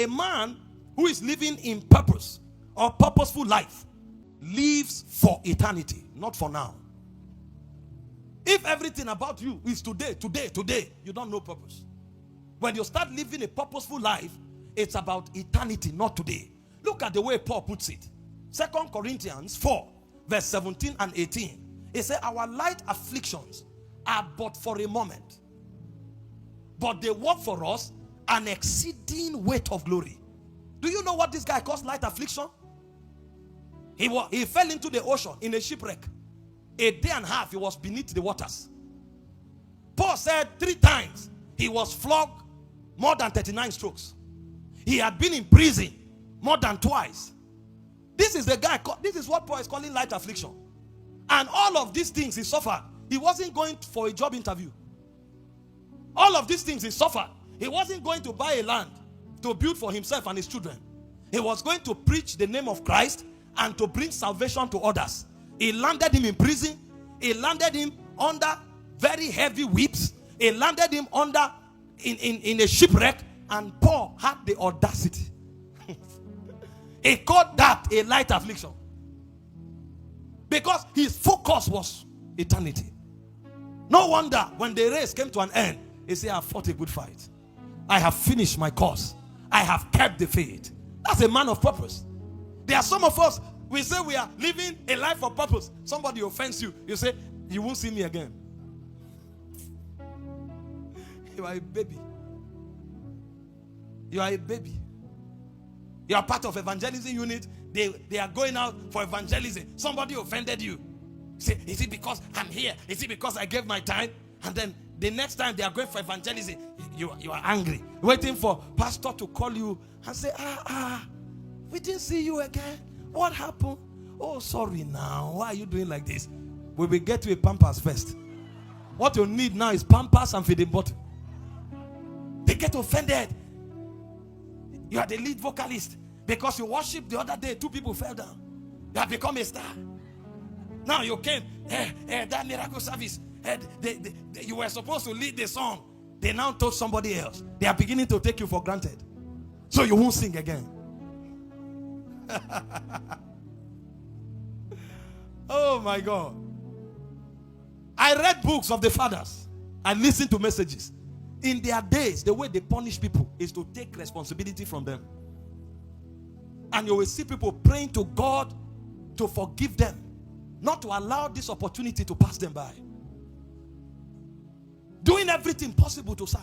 a man who is living in purpose or purposeful life lives for eternity, not for now. If everything about you is today, you don't know purpose. When you start living a purposeful life, it's about eternity, not today. Look at the way Paul puts it. 2 Corinthians 4, verse 17 and 18. He said, our light afflictions are but for a moment, but they work for us an exceeding weight of glory. Do you know what this guy calls light affliction? He fell into the ocean in a shipwreck. A day and a half he was beneath the waters. Paul said 3 times he was flogged more than 39 strokes. He had been in prison more than twice. This is the guy, this is what Paul is calling light affliction. And all of these things he suffered. He wasn't going for a job interview. All of these things he suffered. He wasn't going to buy a land to build for himself and his children. He was going to preach the name of Christ and to bring salvation to others. He landed him in prison. He landed him under very heavy whips. He landed him under in a shipwreck. And Paul had the audacity. He called that a light affliction. Because his focus was eternity. No wonder when the race came to an end, he said, I have fought a good fight. I have finished my course. I have kept the faith. That's a man of purpose. There are some of us, we say we are living a life of purpose. Somebody offends you. You say, you won't see me again. You are a baby. You are a baby. You are part of evangelism unit. They are going out for evangelism. Somebody offended you. Say, is it because I'm here? Is it because I gave my time? And then the next time they are going for evangelism, you are angry, waiting for pastor to call you and say, we didn't see you again. What happened? Oh, sorry now. Why are you doing like this? We will get you a Pampers first. What you need now is Pampers and feeding bottle. They get offended. You are the lead vocalist. Because you worshiped the other day, 2 people fell down. You have become a star. Now you came, that miracle service. You were supposed to lead the song. They now told somebody else. They are beginning to take you for granted. So you won't sing again. Oh my God. I read books of the fathers. I listened to messages. In their days, the way they punish people is to take responsibility from them. And you will see people praying to God to forgive them, not to allow this opportunity to pass them by. Doing everything possible to serve.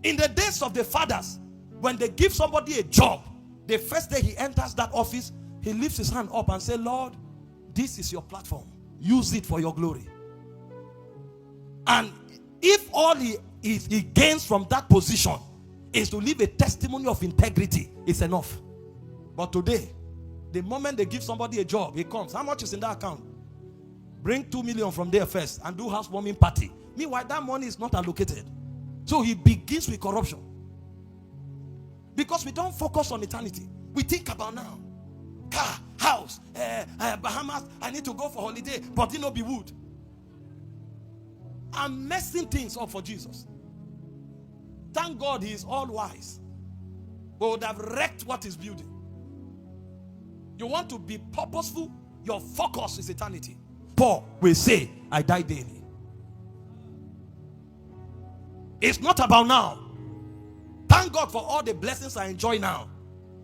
In the days of the fathers, when they give somebody a job, the first day he enters that office, he lifts his hand up and says, Lord, this is your platform. Use it for your glory. And if all he gains from that position is to leave a testimony of integrity, it's enough. But today, the moment they give somebody a job, he comes. How much is in that account? Bring 2 million from there first and do housewarming party. Meanwhile, that money is not allocated. So he begins with corruption. Because we don't focus on eternity. We think about now. Car, house, Bahamas, I need to go for holiday, but it not be wood. I'm messing things up for Jesus. Thank God he is all wise. But would have wrecked what he's building. You want to be purposeful, your focus is eternity. Paul will say, I die daily. It's not about now. Thank God for all the blessings I enjoy now.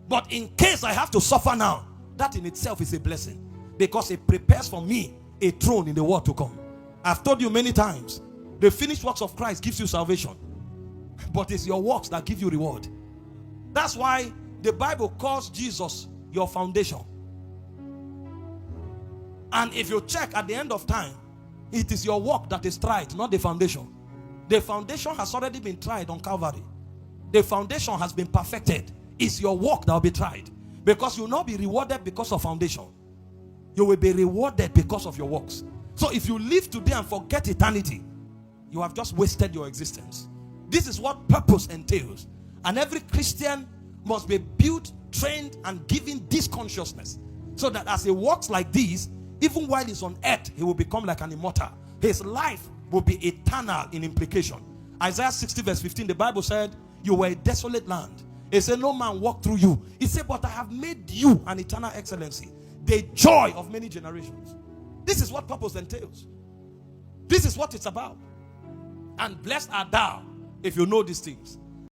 But in case I have to suffer now, that in itself is a blessing. Because it prepares for me a throne in the world to come. I've told you many times, the finished works of Christ gives you salvation. But it's your works that give you reward. That's why the Bible calls Jesus your foundation. And if you check at the end of time, it is your work that is tried, not the foundation. The foundation has already been tried on Calvary. The foundation has been perfected. It's your work that will be tried. Because you will not be rewarded because of foundation. You will be rewarded because of your works. So if you live today and forget eternity, you have just wasted your existence. This is what purpose entails. And every Christian must be built, trained, and given this consciousness. So that as he walks like this, even while he's on earth, he will become like an immortal. His life will be eternal in implication. Isaiah 60 verse 15, the Bible said, You were a desolate land. He said, no man walk through you. He said, but I have made you an eternal excellency, the joy of many generations. This is what purpose entails. This is what it's about. And blessed art thou if you know these things.